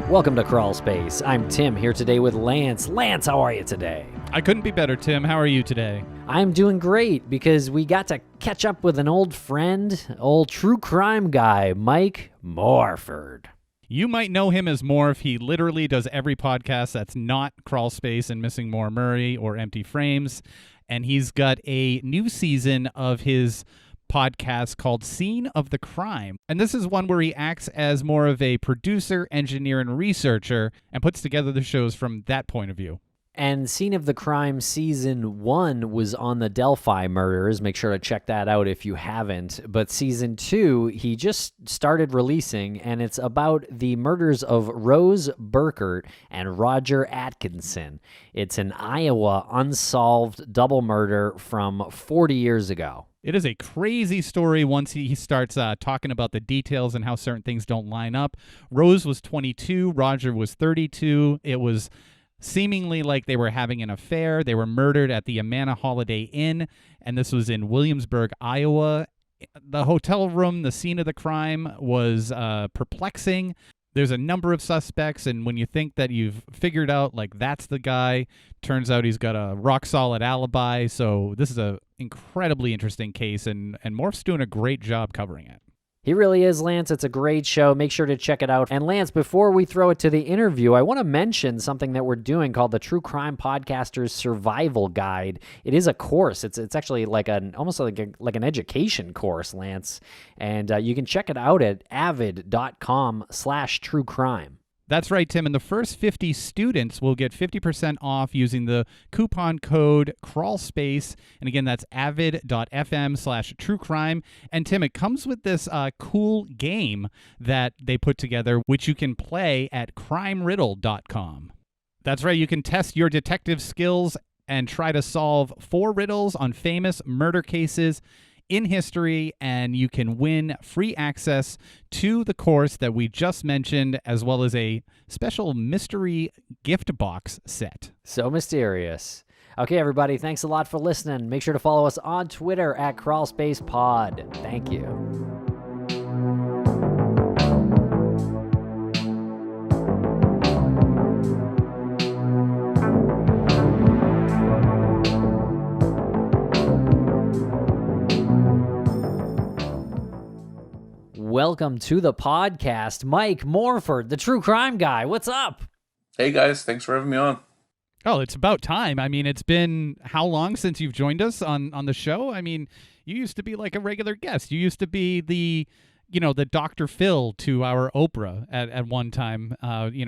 Welcome to Crawlspace. I'm Tim, here today with Lance. Lance, how are you today? I couldn't be better, Tim. How are you today? I'm doing great because we got to catch up with an old friend, old true crime guy, Mike Morford. You might know him as Morf. He literally does every podcast that's not Crawlspace and Missing More Murray or Empty Frames. And he's got a new season of his podcast called Scene of the Crime. And this is one where he acts as more of a producer, engineer, and researcher and puts together the shows from that point of view. And Scene of the Crime Season 1 was on the Delphi murders. Make sure to check that out if you haven't. But Season 2, he just started releasing, and it's about the murders of Rose Burkert and Roger Atkinson. It's an Iowa unsolved double murder from 40 years ago. It is a crazy story once he starts talking about the details and how certain things don't line up. Rose was 22, Roger was 32. It was seemingly like they were having an affair. They were murdered at the Amana Holiday Inn, and this was in Williamsburg, Iowa. The hotel room, the scene of the crime, was perplexing. There's a number of suspects, and when you think that you've figured out, like, that's the guy, turns out he's got a rock-solid alibi. So this is a incredibly interesting case, and Morph's doing a great job covering it. He really is, Lance. It's a great show. Make sure to check it out. And Lance, before we throw it to the interview, I want to mention something that we're doing called the True Crime Podcaster's Survival Guide. It is a course. It's actually like almost like an education course, Lance. And you can check it out at avid.com/truecrime. That's right, Tim. And the first 50 students will get 50% off using the coupon code Crawlspace. And again, that's avid.fm/truecrime. And Tim, it comes with this cool game that they put together, which you can play at crimeriddle.com. That's right. You can test your detective skills and try to solve 4 riddles on famous murder cases in history, and you can win free access to the course that we just mentioned, as well as a special mystery gift box set. So mysterious. Okay, everybody, thanks a lot for listening. Make sure to follow us on Twitter at CrawlspacePod. Thank you. Welcome to the podcast, Mike Morford, the true crime guy. What's up? Hey, guys. Thanks for having me on. Oh, it's about time. I mean, it's been how long since you've joined us on the show? I mean, you used to be like a regular guest. You used to be the Dr. Phil to our Oprah at one time,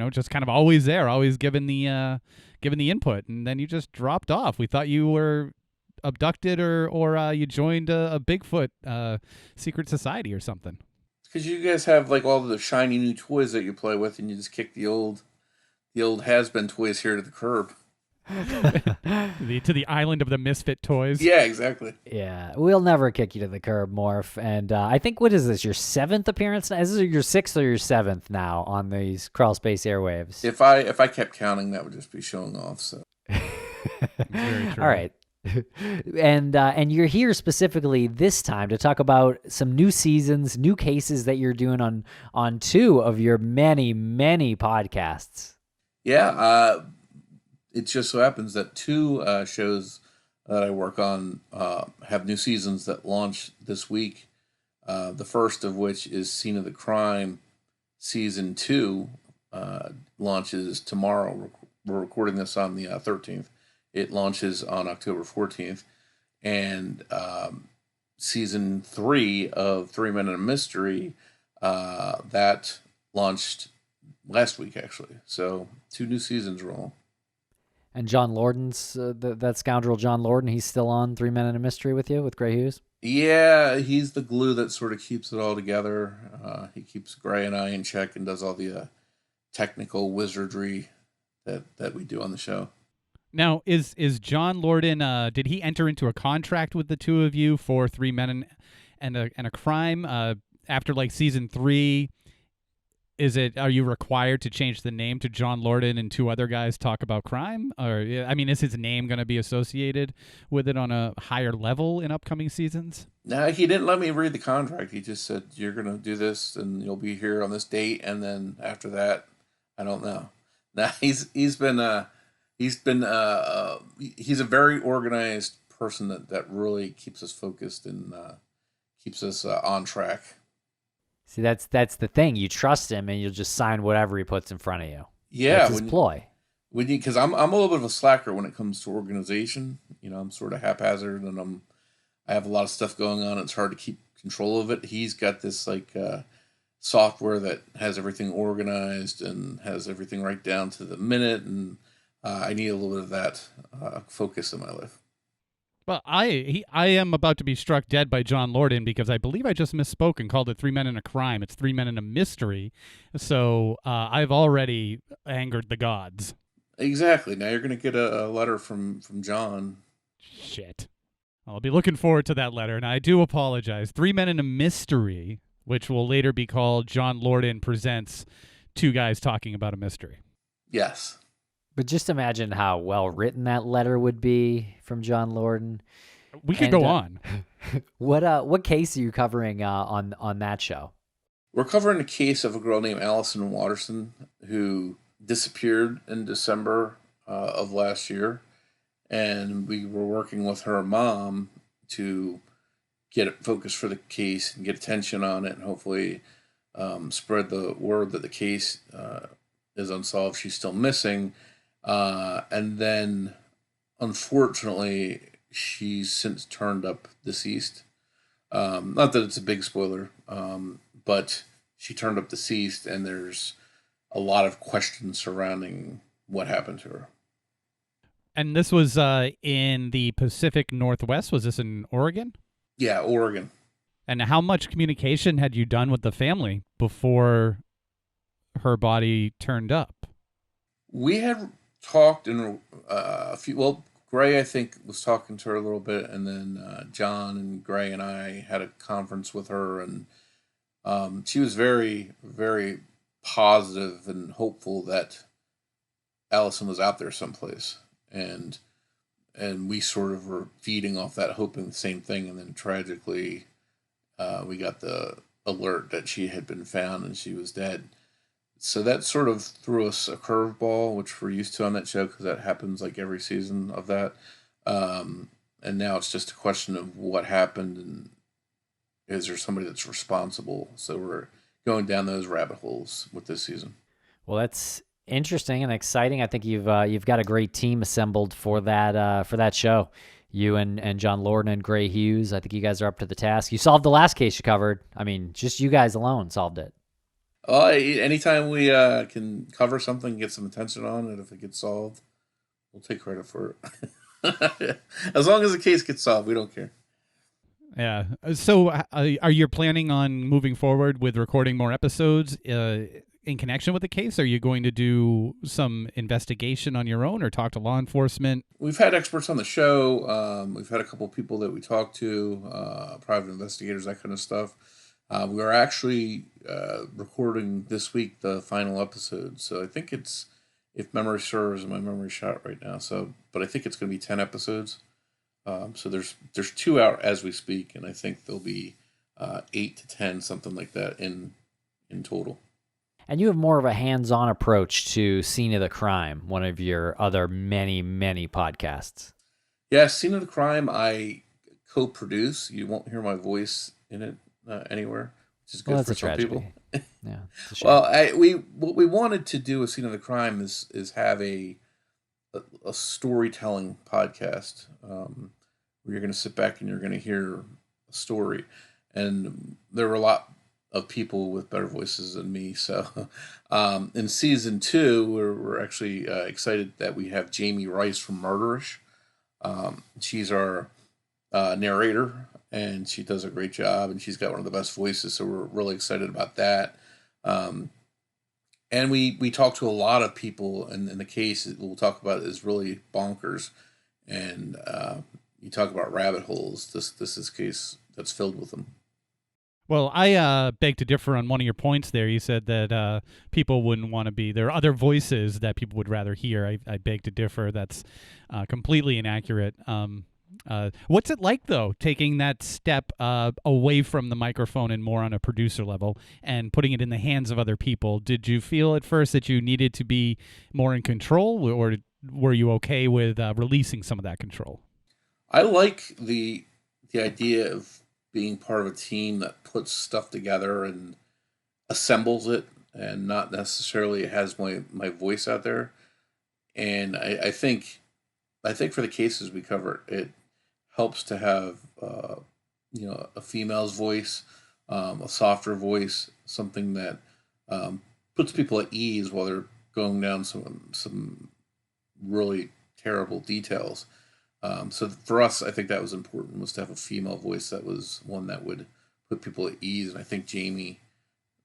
just kind of always there, always giving the input. And then you just dropped off. We thought you were abducted or you joined a Bigfoot secret society or something. Because you guys have like all the shiny new toys that you play with, and you just kick the old has-been toys here to the curb. To the island of the misfit toys. Yeah, exactly. Yeah, we'll never kick you to the curb, Morph. And I think, what is this, your 7th appearance now? Is this your 6th or your 7th now on these Crawlspace airwaves? If I kept counting, that would just be showing off. So. Very true. All right. And you're here specifically this time to talk about some new seasons, new cases that you're doing on 2 of your many, many podcasts. Yeah, it just so happens that 2 shows that I work on have new seasons that launch this week. The first of which is Scene of the Crime Season 2 launches tomorrow. We're recording this on the 13th. It launches on October 14th, and Season 3 of 3 Men and a Mystery, that launched last week, actually. So 2 new seasons rolling. And John Lorden's, that scoundrel John Lorden, he's still on 3 Men and a Mystery with you, with Gray Hughes? Yeah, he's the glue that sort of keeps it all together. He keeps Gray and I in check and does all the technical wizardry that we do on the show. Now, is John Lorden, did he enter into a contract with the 2 of you for 3 Men and a Crime? After like Season 3, are you required to change the name to John Lorden and 2 other guys talk about crime? Or, I mean, is his name going to be associated with it on a higher level in upcoming seasons? No, he didn't let me read the contract. He just said, you're going to do this and you'll be here on this date. And then after that, I don't know. Now he's been he's a very organized person that really keeps us focused and keeps us on track. See, that's the thing. You trust him, and you'll just sign whatever he puts in front of you. Yeah, That's his ploy. Because I'm a little bit of a slacker when it comes to organization. I'm sort of haphazard, and I have a lot of stuff going on. It's hard to keep control of it. He's got this software that has everything organized and has everything right down to the minute, and I need a little bit of that focus in my life. Well, I am about to be struck dead by John Lorden because I believe I just misspoke and called it 3 Men and a Crime. It's 3 Men and a Mystery. So I've already angered the gods. Exactly. Now you're going to get a letter from John. Shit. I'll be looking forward to that letter, and I do apologize. 3 Men and a Mystery, which will later be called John Lorden Presents Two Guys Talking About a Mystery. Yes. But just imagine how well written that letter would be from John Lorden. We could go on. What case are you covering on that show? We're covering the case of a girl named Alison Waterson who disappeared in December of last year, and we were working with her mom to get it focused for the case and get attention on it, and hopefully spread the word that the case is unsolved. She's still missing. And then, unfortunately, she's since turned up deceased. Not that it's a big spoiler, but she turned up deceased, and there's a lot of questions surrounding what happened to her. And this was in the Pacific Northwest? Was this in Oregon? Yeah, Oregon. And how much communication had you done with the family before her body turned up? We had talked in a few. Well, Gray, I think, was talking to her a little bit, and then John and Gray and I had a conference with her, and she was very, very positive and hopeful that Alison was out there someplace, and we sort of were feeding off that, hoping the same thing, and then tragically, we got the alert that she had been found and she was dead. So that sort of threw us a curveball, which we're used to on that show because that happens like every season of that. And now it's just a question of what happened and is there somebody that's responsible? So we're going down those rabbit holes with this season. Well, that's interesting and exciting. I think you've got a great team assembled for that show. You and John Lorden and Gray Hughes. I think you guys are up to the task. You solved the last case you covered. I mean, just you guys alone solved it. Anytime we can cover something, get some attention on it, if it gets solved, we'll take credit for it. As long as the case gets solved, we don't care. Yeah. So are you planning on moving forward with recording more episodes in connection with the case? Are you going to do some investigation on your own or talk to law enforcement? We've had experts on the show. We've had a couple of people that we talked to, private investigators, that kind of stuff. We are actually recording this week the final episode. So I think it's, if memory serves, and my memory's shot right now. But I think it's going to be 10 episodes. So there's 2 out as we speak, and I think there'll be 8 to 10, something like that in total. And you have more of a hands-on approach to Scene of the Crime, one of your other many, many podcasts. Yeah, Scene of the Crime I co-produce. You won't hear my voice in it anywhere, which is good for some people. Yeah. Well, what we wanted to do with Scene of the Crime is have a storytelling podcast where you're going to sit back and you're going to hear a story. And there were a lot of people with better voices than me. So in season 2, we're actually excited that we have Jamie Rice from Murderish. She's our narrator, and she does a great job, and she's got one of the best voices, so we're really excited about that. And we talk to a lot of people, and the case that we'll talk about is really bonkers. And you talk about rabbit holes. This is a case that's filled with them. Well, I beg to differ on one of your points there. You said that people wouldn't want to be, there are other voices that people would rather hear. I beg to differ. That's completely inaccurate. What's it like, though, taking that step away from the microphone and more on a producer level and putting it in the hands of other people? Did you feel at first that you needed to be more in control, or were you okay with releasing some of that control? I like the idea of being part of a team that puts stuff together and assembles it, and not necessarily has my voice out there. And I think for the cases we cover, it helps to have a female's voice, a softer voice, something that puts people at ease while they're going down some really terrible details. So for us, I think that was important, was to have a female voice that was one that would put people at ease, and I think Jamie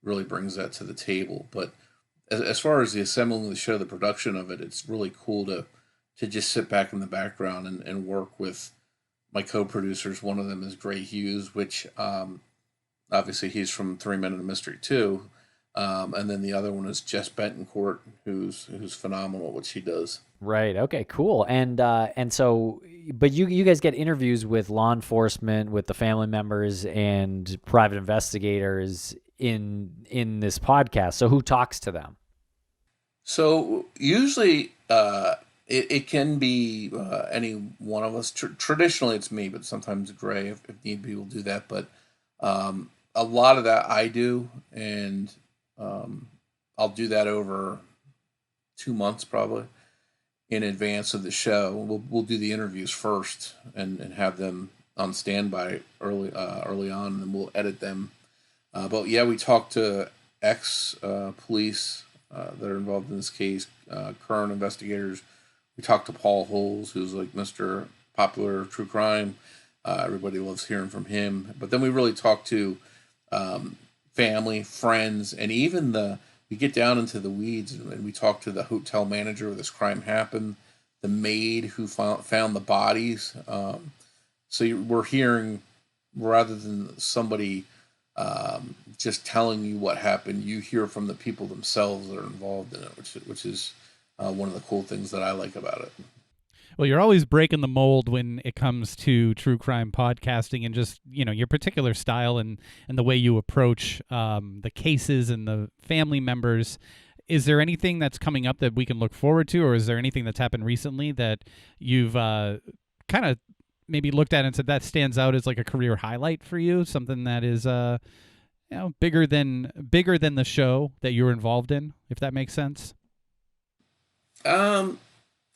really brings that to the table. But as far as the assembling of the show, the production of it, it's really cool to just sit back in the background and work with my co-producers. One of them is Gray Hughes, which obviously he's from Three Men and a Mystery too, and then the other one is Jess Bentoncourt, who's phenomenal at what she does. Right. Okay. Cool. And so, but you guys get interviews with law enforcement, with the family members, and private investigators in this podcast. So who talks to them? So usually, it can be any one of us. Traditionally, it's me, but sometimes Gray, if need be, will do that. But a lot of that I do, and I'll do that over 2 months probably in advance of the show. We'll do the interviews first and have them on standby early on, and then we'll edit them. But yeah, we talk to ex police that are involved in this case, current investigators. We talk to Paul Holes, who's like Mr. Popular True Crime. Everybody loves hearing from him. But then we really talk to family, friends, and even we get down into the weeds, and we talk to the hotel manager where this crime happened, the maid who found the bodies. We're hearing, rather than somebody just telling you what happened, you hear from the people themselves that are involved in it, which is one of the cool things that I like about it. Well, you're always breaking the mold when it comes to true crime podcasting, and just, your particular style and the way you approach the cases and the family members. Is there anything that's coming up that we can look forward to, or is there anything that's happened recently that you've kind of maybe looked at and said that stands out as like a career highlight for you, something that is bigger than the show that you're involved in, if that makes sense?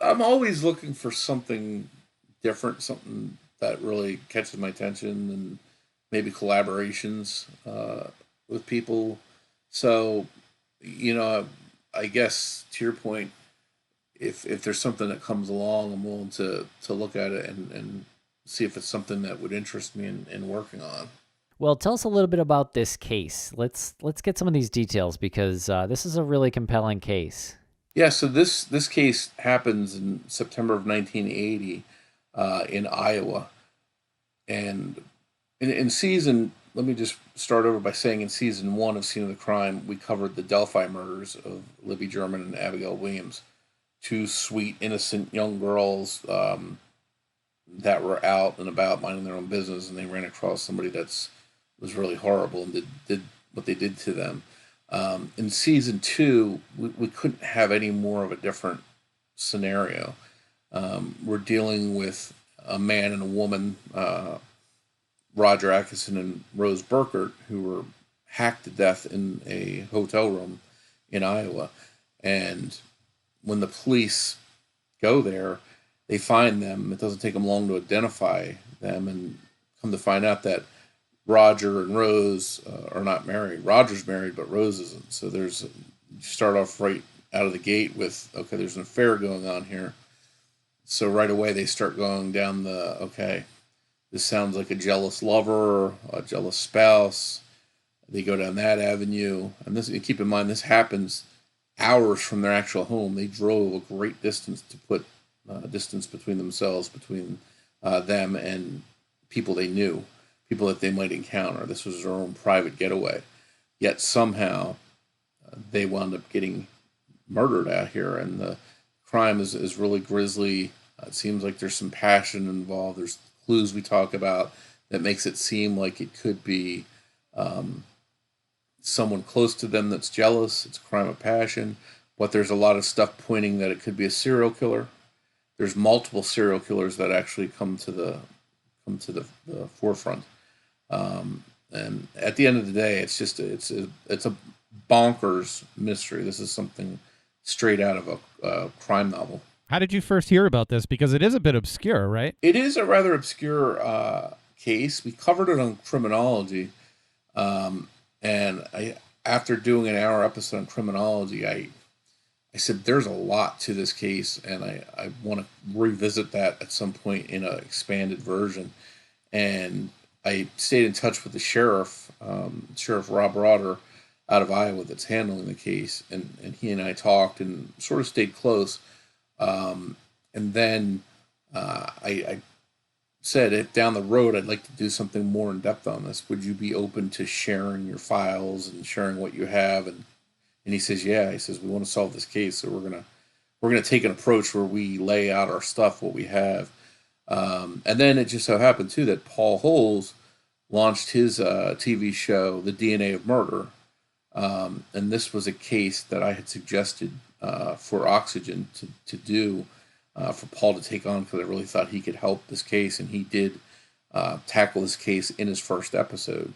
I'm always looking for something different, something that really catches my attention, and maybe collaborations with people. So, I guess to your point, if there's something that comes along, I'm willing to look at it and see if it's something that would interest me in working on. Well, tell us a little bit about this case. Let's get some of these details, because this is a really compelling case. Yeah, so this case happens in September of 1980 in Iowa. And in season, let me just start over by saying in season 1 of Scene of the Crime, we covered the Delphi murders of Libby German and Abigail Williams, two sweet, innocent young girls that were out and about minding their own business, and they ran across somebody that was really horrible and did what they did to them. In season 2, we couldn't have any more of a different scenario. We're dealing with a man and a woman, Roger Atkison and Rose Burkert, who were hacked to death in a hotel room in Iowa. And when the police go there, they find them. It doesn't take them long to identify them, and come to find out that Roger and Rose are not married. Roger's married, but Rose isn't. So you start off right out of the gate with, okay, there's an affair going on here. So right away they start going down this sounds like a jealous lover, a jealous spouse. They go down that avenue. And keep in mind, this happens hours from their actual home. They drove a great distance to put distance between themselves, between them and people they knew, people that they might encounter. This was their own private getaway. Yet somehow they wound up getting murdered out here, and the crime is really grisly. It seems like there's some passion involved. There's clues we talk about that makes it seem like it could be someone close to them that's jealous. It's a crime of passion, but there's a lot of stuff pointing that it could be a serial killer. There's multiple serial killers that actually come to the forefront. And at the end of the day, it's a bonkers mystery. This is something straight out of a crime novel. How did you first hear about this? Because it is a bit obscure, right? It is a rather obscure case. We covered it on criminology, and after doing an hour episode on criminology, I said there's a lot to this case, and I want to revisit that at some point in an expanded version. And I stayed in touch with the sheriff, Sheriff Rob Rotter, out of Iowa, that's handling the case, and he and I talked and sort of stayed close. And then I said, if down the road I'd like to do something more in depth on this, would you be open to sharing your files and sharing what you have? And he says, yeah. He says, we want to solve this case, so we're gonna take an approach where we lay out our stuff, what we have. And then it just so happened too that Paul Holes launched his TV show, The DNA of Murder, and this was a case that I had suggested for Oxygen to do, for Paul to take on, because I really thought he could help this case, and he did tackle this case in his first episode.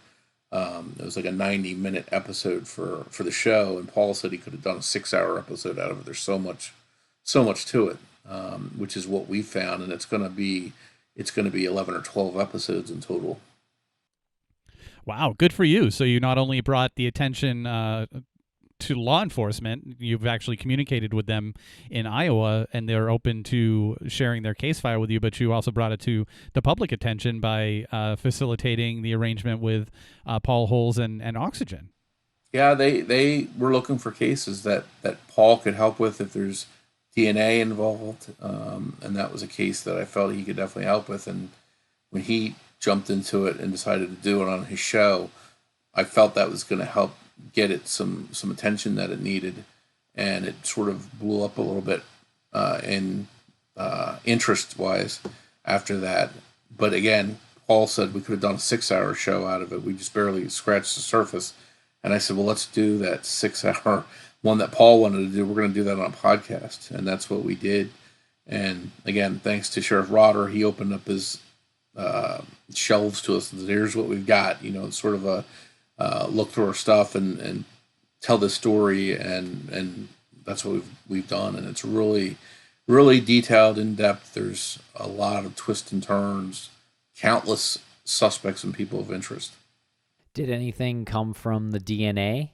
It was like a 90-minute episode for the show, and Paul said he could have done a 6-hour episode out of it. There's so much to it, which is what we found, and it's going to be 11 or 12 episodes in total. Wow, good for you. So you not only brought the attention to law enforcement, you've actually communicated with them in Iowa, and they're open to sharing their case file with you, but you also brought it to the public attention by facilitating the arrangement with Paul Holes and Oxygen. Yeah, they were looking for cases that Paul could help with if there's DNA involved, and that was a case that I felt he could definitely help with. And when he jumped into it and decided to do it on his show, I felt that was going to help get it some attention that it needed, and it sort of blew up a little bit in interest-wise after that. But again, Paul said we could have done a 6-hour show out of it. We just barely scratched the surface. And I said, well, let's do that 6-hour one that Paul wanted to do. We're going to do that on a podcast. And that's what we did. And again, thanks to Sheriff Rotter, he opened up his shelves to us. Here's what we've got, sort of a look through our stuff and tell the story. And that's what we've done. And it's really, really detailed, in depth. There's a lot of twists and turns, countless suspects and people of interest. Did anything come from the DNA?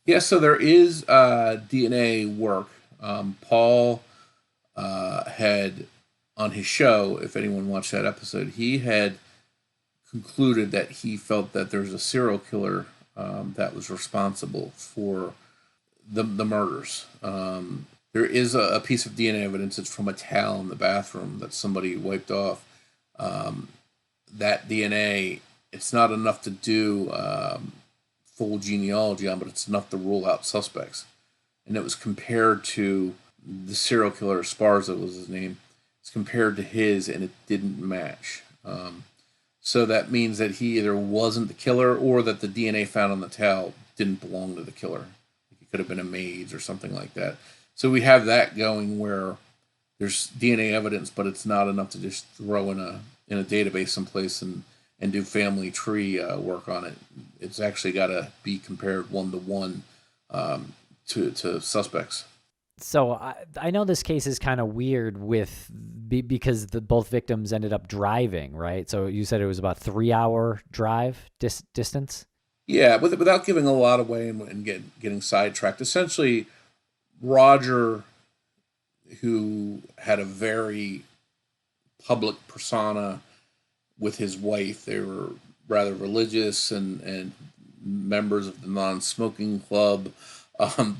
Yeah, so there is DNA work. Paul had, on his show, if anyone watched that episode, he had concluded that he felt that there's a serial killer that was responsible for the murders. There is a piece of DNA evidence. It's from a towel in the bathroom that somebody wiped off. That DNA, it's not enough to do full genealogy on, but it's enough to rule out suspects. And it was compared to the serial killer, Esparza was his name. It's compared to his, and it didn't match. So that means that he either wasn't the killer, or that the DNA found on the towel didn't belong to the killer. It could have been a maid's or something like that. So we have that going, where there's DNA evidence, but it's not enough to just throw in a database someplace and do family tree work on it. It's actually got to be compared 1-to-1 to suspects. So I know this case is kind of weird because both victims ended up driving, right? So you said it was about 3-hour drive distance? Yeah, without giving a lot away and getting sidetracked. Essentially, Roger, who had a very public persona with his wife, they were rather religious and members of the non-smoking club,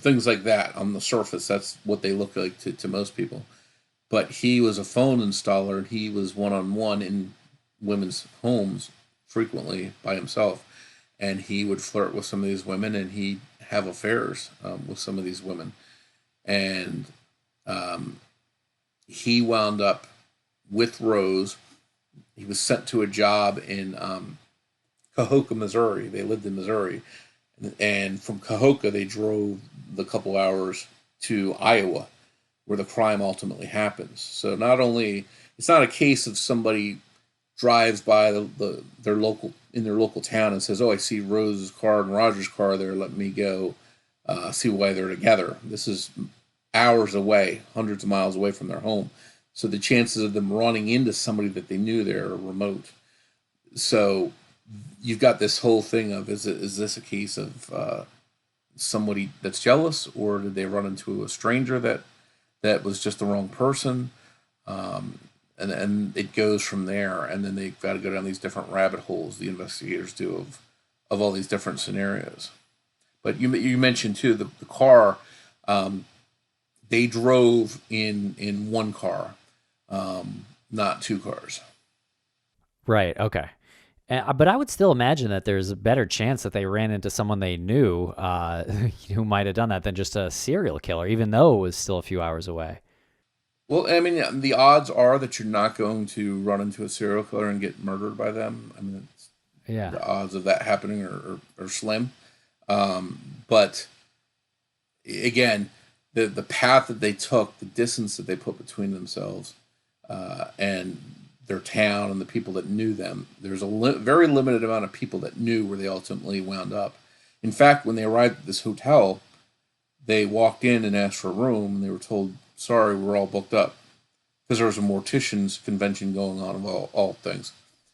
things like that. On the surface, that's what they look like to most people. But he was a phone installer, and he was one-on-one in women's homes frequently by himself. And he would flirt with some of these women, and he'd have affairs with some of these women. And he wound up with Rose. He was sent to a job in Cahokia, Missouri. They lived in Missouri. And from Cahokia, they drove the couple hours to Iowa, where the crime ultimately happens. So not only, it's not a case of somebody drives by their local town and says, "Oh, I see Rose's car and Roger's car there. Let me go see why they're together." This is hours away, hundreds of miles away from their home. So the chances of them running into somebody that they knew there are remote. So you've got this whole thing of, is this a case of somebody that's jealous, or did they run into a stranger that was just the wrong person? And it goes from there, and then they've got to go down these different rabbit holes, the investigators do, of all these different scenarios. But you mentioned too the car. They drove in one car, not two cars. Right. Okay. But I would still imagine that there's a better chance that they ran into someone they knew who might have done that than just a serial killer, even though it was still a few hours away. Well, I mean, the odds are that you're not going to run into a serial killer and get murdered by them. I mean, the odds of that happening are slim. But again, the path that they took, the distance that they put between themselves and their town and the people that knew them, there's a very limited amount of people that knew where they ultimately wound up. In fact, when they arrived at this hotel, they walked in and asked for a room, and they were told, "Sorry, we're all booked up," because there was a mortician's convention going on of all things.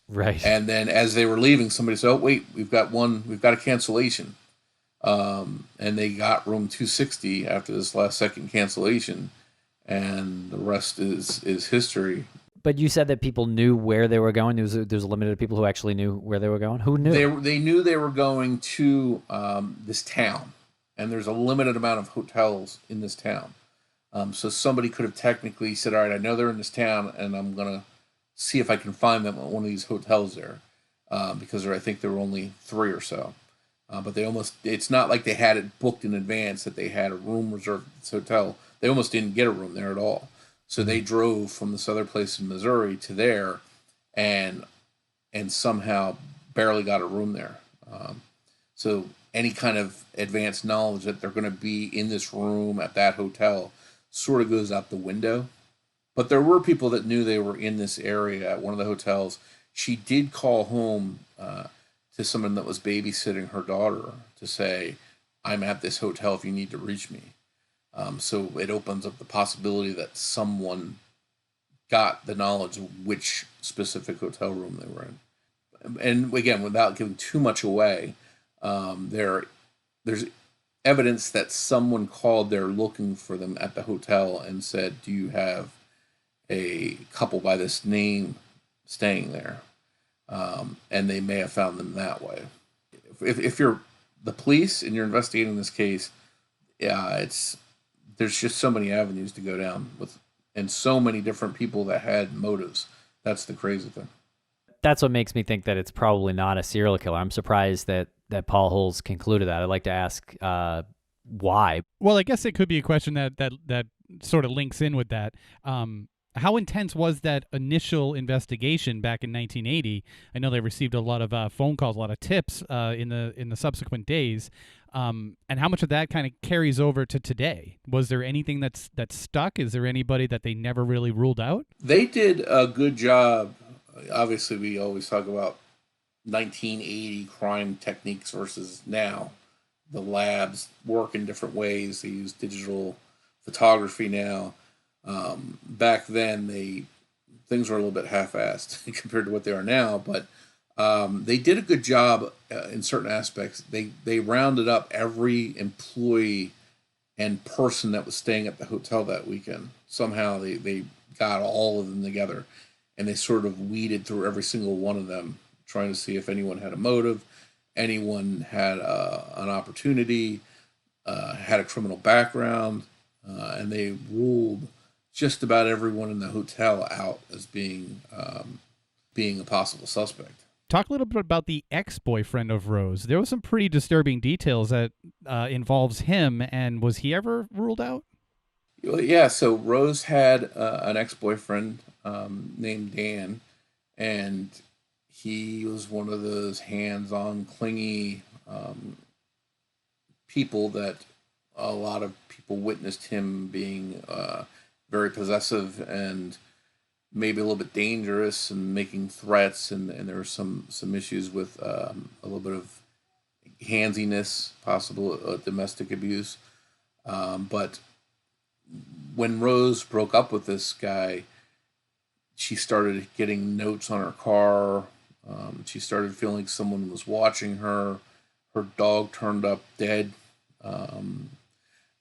Right. And then as they were leaving, somebody said, "Oh, wait, we've got a cancellation." And they got room 260 after this last second cancellation, and the rest is history. But you said that people knew where they were going. There's a limited people who actually knew where they were going. Who knew? They knew they were going to this town, and there's a limited amount of hotels in this town. So somebody could have technically said, "All right, I know they're in this town, and I'm gonna see if I can find them at one of these hotels there," because I think there were only 3 or so. But it's not like they had it booked in advance that they had a room reserved at this hotel. They almost didn't get a room there at all. So they drove from this other place in Missouri to there, and somehow barely got a room there. So any kind of advanced knowledge that they're going to be in this room at that hotel sort of goes out the window. But there were people that knew they were in this area at one of the hotels. She did call home to someone that was babysitting her daughter to say, "I'm at this hotel if you need to reach me." So it opens up the possibility that someone got the knowledge of which specific hotel room they were in. And again, without giving too much away, there's evidence that someone called there looking for them at the hotel and said, "Do you have a couple by this name staying there?" And they may have found them that way. If you're the police and you're investigating this case, there's just so many avenues to go down with, and so many different people that had motives. That's the crazy thing. That's what makes me think that it's probably not a serial killer. I'm surprised that Paul Holes concluded that. I'd like to ask why. Well, I guess it could be a question that sort of links in with that. How intense was that initial investigation back in 1980? I know they received a lot of phone calls, a lot of tips in the subsequent days. And how much of that kind of carries over to today? Was there anything that's stuck? Is there anybody that they never really ruled out? They did a good job. Obviously, we always talk about 1980 crime techniques versus now. The labs work in different ways. They use digital photography now. Back then, things were a little bit half-assed compared to what they are now, but they did a good job in certain aspects. They rounded up every employee and person that was staying at the hotel that weekend. Somehow they got all of them together, and they sort of weeded through every single one of them, trying to see if anyone had a motive, anyone had an opportunity, had a criminal background, and they ruled just about everyone in the hotel out as being a possible suspect. Talk a little bit about the ex-boyfriend of Rose. There was some pretty disturbing details that involves him, and was he ever ruled out? Yeah, so Rose had an ex-boyfriend. named Dan, and he was one of those hands-on, clingy people that a lot of people witnessed him being very possessive and maybe a little bit dangerous and making threats, and there were some issues with a little bit of handsiness, possible domestic abuse. But when Rose broke up with this guy, she started getting notes on her car. She started feeling someone was watching her. Her dog turned up dead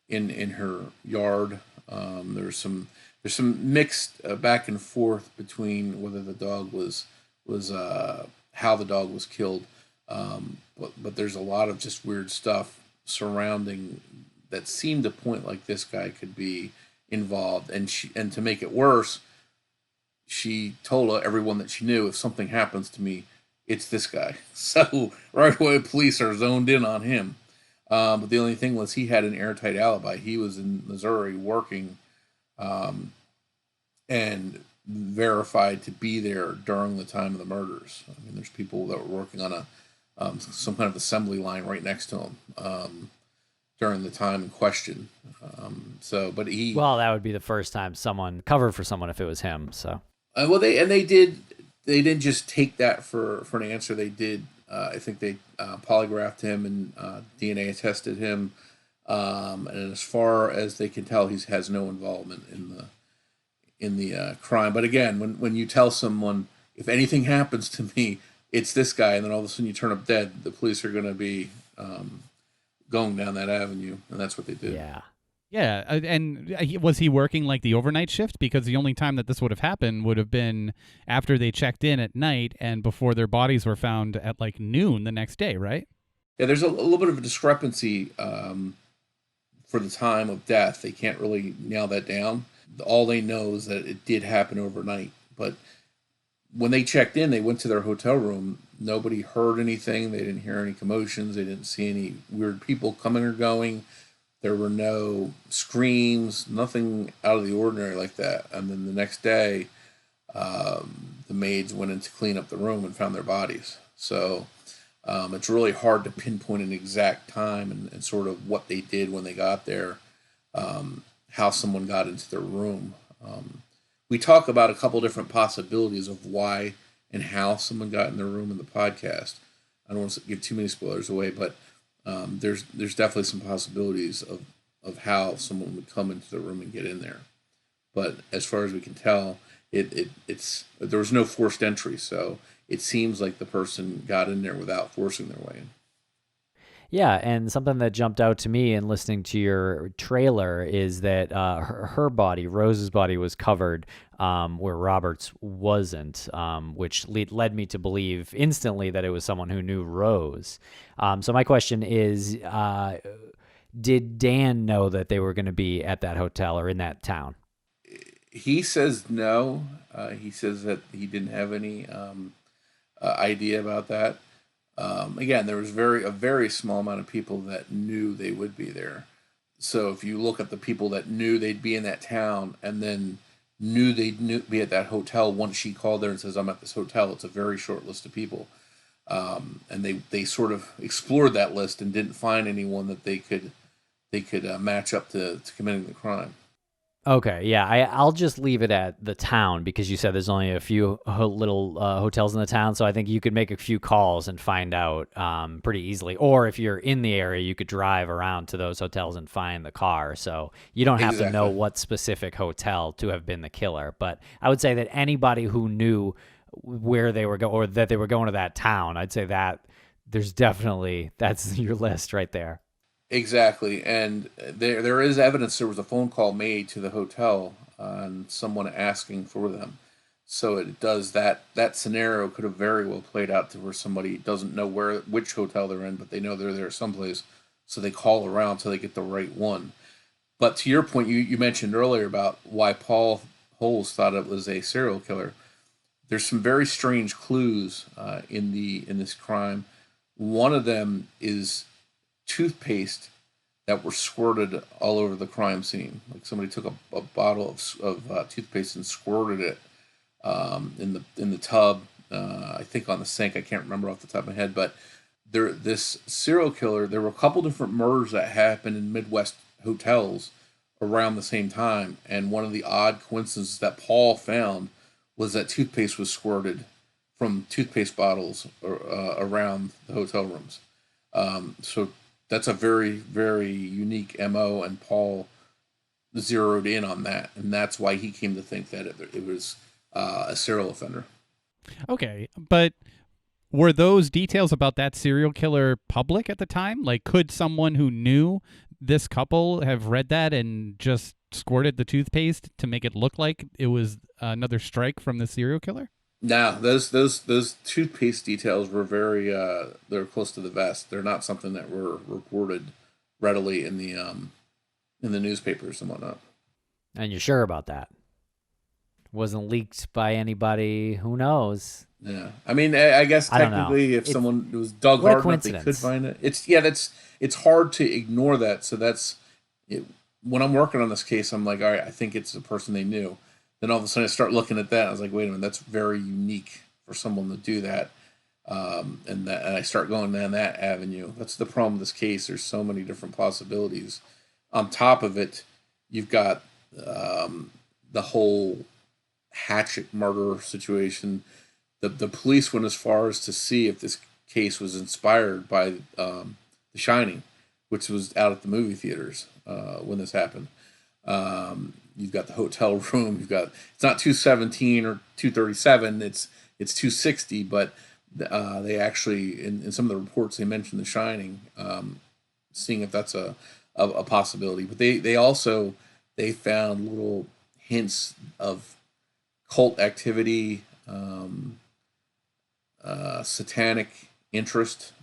in her yard. There's some mixed back and forth between whether the dog was how the dog was killed. But there's a lot of just weird stuff surrounding that seemed to point like this guy could be involved. And to make it worse, she told everyone that she knew, if something happens to me, it's this guy. So right away, police are zoned in on him. But the only thing was he had an airtight alibi. He was in Missouri working and verified to be there during the time of the murders. I mean, there's people that were working on some kind of assembly line right next to him during the time in question. But he... Well, that would be the first time someone covered for someone if it was him, so... they didn't just take that for an answer. They did. I think they polygraphed him and DNA tested him. And as far as they can tell, he has no involvement in the crime. But again, when you tell someone, if anything happens to me, it's this guy, and then all of a sudden you turn up dead, the police are going to be going down that avenue, and that's what they did. Yeah. Yeah, and was he working like the overnight shift? Because the only time that this would have happened would have been after they checked in at night and before their bodies were found at like noon the next day, right? Yeah, there's a little bit of a discrepancy for the time of death. They can't really nail that down. All they know is that it did happen overnight. But when they checked in, they went to their hotel room. Nobody heard anything. They didn't hear any commotions. They didn't see any weird people coming or going. There were no screams, nothing out of the ordinary like that. And then the next day, the maids went in to clean up the room and found their bodies. So it's really hard to pinpoint an exact time and sort of what they did when they got there, how someone got into their room. We talk about a couple different possibilities of why and how someone got in their room in the podcast. I don't want to give too many spoilers away, but there's definitely some possibilities of how someone would come into the room and get in there. But as far as we can tell, it's there was no forced entry, so it seems like the person got in there without forcing their way in. Yeah, and something that jumped out to me in listening to your trailer is that her body, Rose's body, was covered where Robert's wasn't, which led me to believe instantly that it was someone who knew Rose. So my question is, did Dan know that they were going to be at that hotel or in that town? He says no. He says that he didn't have any idea about that. Again, there was a very small amount of people that knew they would be there. So if you look at the people that knew they'd be in that town and then knew they'd be at that hotel, once she called there and says, I'm at this hotel, it's a very short list of people. And they sort of explored that list and didn't find anyone that they could match up to committing the crime. Okay, yeah, I'll just leave it at the town because you said there's only a few little hotels in the town, so I think you could make a few calls and find out pretty easily. Or if you're in the area, you could drive around to those hotels and find the car, so you don't have to know what specific hotel to have been the killer. But I would say that anybody who knew where they were going or that they were going to that town, I'd say that that's your list right there. Exactly, and there is evidence there was a phone call made to the hotel and someone asking for them. So it does that scenario could have very well played out to where somebody doesn't know which hotel they're in, but they know they're there someplace, so they call around till they get the right one. But to your point, you mentioned earlier about why Paul Holes thought it was a serial killer. There's some very strange clues in this crime. One of them is toothpaste that were squirted all over the crime scene. Like somebody took a bottle of toothpaste and squirted it in the tub. I think on the sink. I can't remember off the top of my head, but this serial killer. There were a couple different murders that happened in Midwest hotels around the same time, and one of the odd coincidences that Paul found was that toothpaste was squirted from toothpaste bottles around the hotel rooms. So that's a very, very unique MO, and Paul zeroed in on that, and that's why he came to think that it was a serial offender. Okay, but were those details about that serial killer public at the time? Like, could someone who knew this couple have read that and just squirted the toothpaste to make it look like it was another strike from the serial killer? Now, those toothpaste details were very they're close to the vest. They're not something that were reported readily in the newspapers and whatnot. And you're sure about that? Wasn't leaked by anybody? Who knows? Yeah, I mean, I guess technically, if someone was dug hard enough, they could find it. It's hard to ignore that. So that's it. When I'm working on this case, I'm like, all right, I think it's a person they knew. Then all of a sudden, I start looking at that. I was like, wait a minute, that's very unique for someone to do that. And I start going down that avenue. That's the problem with this case. There's so many different possibilities. On top of it, you've got the whole hatchet murder situation. The police went as far as to see if this case was inspired by The Shining, which was out at the movie theaters when this happened. You've got the hotel room. You've got, it's not 217 or 237. It's 260. But they actually, in some of the reports, they mentioned The Shining, seeing if that's a possibility. But they also found little hints of cult activity, satanic interest.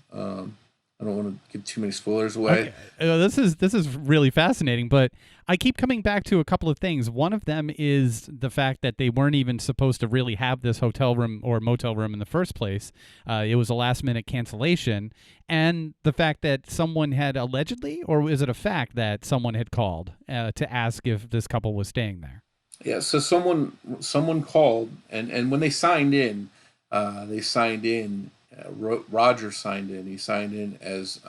I don't want to give too many spoilers away. Okay. This is really fascinating, but I keep coming back to a couple of things. One of them is the fact that they weren't even supposed to really have this hotel room or motel room in the first place. It was a last-minute cancellation, and the fact that someone had allegedly, or is it a fact that someone had called to ask if this couple was staying there? Yeah, so someone called, and when they signed in, Roger signed in. He signed in as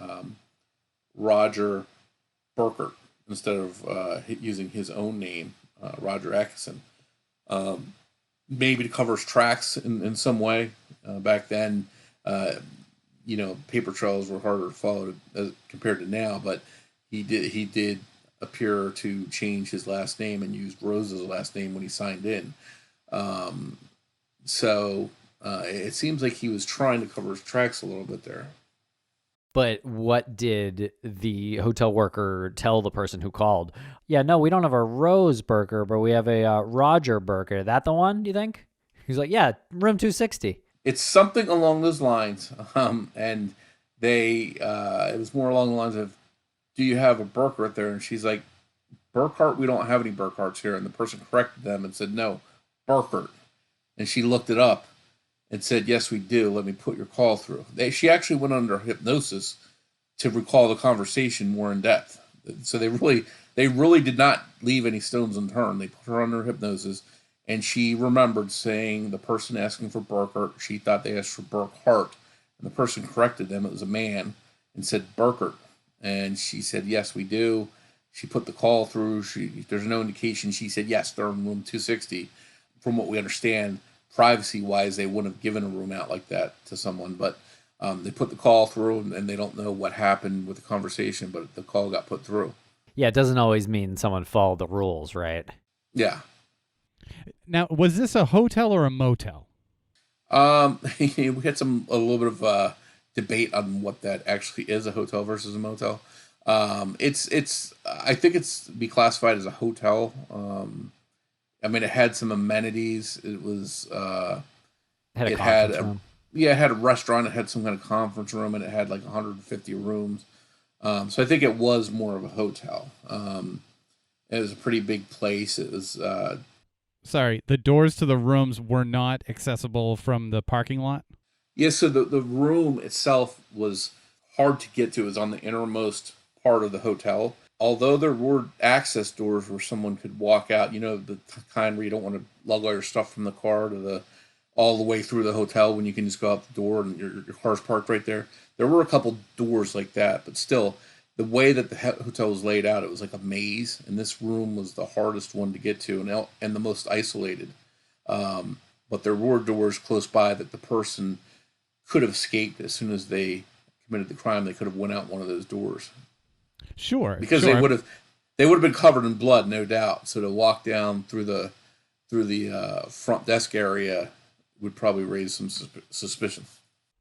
Roger Burkert instead of using his own name, Roger Atkison. Maybe to cover his tracks in some way. Back then, paper trails were harder to follow compared to now, but he did appear to change his last name and used Rose's last name when he signed in. So it seems like he was trying to cover his tracks a little bit there. But what did the hotel worker tell the person who called? Yeah, no, we don't have a Rose Burger, but we have a Roger Burger. That the one, do you think? He's like, yeah, room 260. It's something along those lines. And it was more along the lines of, do you have a Burkert there? And she's like, Burkert, we don't have any Burkerts here. And the person corrected them and said, no, Burkert. And she looked it up and said, yes, we do. Let me put your call through. She actually went under hypnosis to recall the conversation more in depth. So they really did not leave any stones unturned. They put her under hypnosis, and she remembered saying the person asking for Burkert, she thought they asked for Burkhart, and the person corrected them. It was a man and said Burkert. And she said, yes, we do. She put the call through. There's no indication. She said, yes, they're in room 260. From what we understand, privacy-wise, they wouldn't have given a room out like that to someone. But they put the call through, and they don't know what happened with the conversation, but the call got put through. Yeah, it doesn't always mean someone followed the rules, right? Yeah. Now, was this a hotel or a motel? We had a little bit of debate on what that actually is, a hotel versus a motel. It's I think it's be classified as a hotel. I mean, it had some amenities. It was Had a room. It had a restaurant. It had some kind of conference room, and it had like 150 rooms. So I think it was more of a hotel. It was a pretty big place. It was. Sorry, the doors to the rooms were not accessible from the parking lot? Yeah, so the room itself was hard to get to. It was on the innermost part of the hotel. although there were access doors where someone could walk out, the kind where you don't want to lug all your stuff from the car to the all the way through the hotel when you can just go out the door and your car's parked right there. There were a couple doors like that, but still, the way that the hotel was laid out, it was like a maze, and this room was the hardest one to get to and the most isolated. But there were doors close by that the person could have escaped as soon as they committed the crime. They could have went out one of those doors. Sure, because sure. they would have been covered in blood, no doubt. So to walk down through the front desk area would probably raise some suspicion.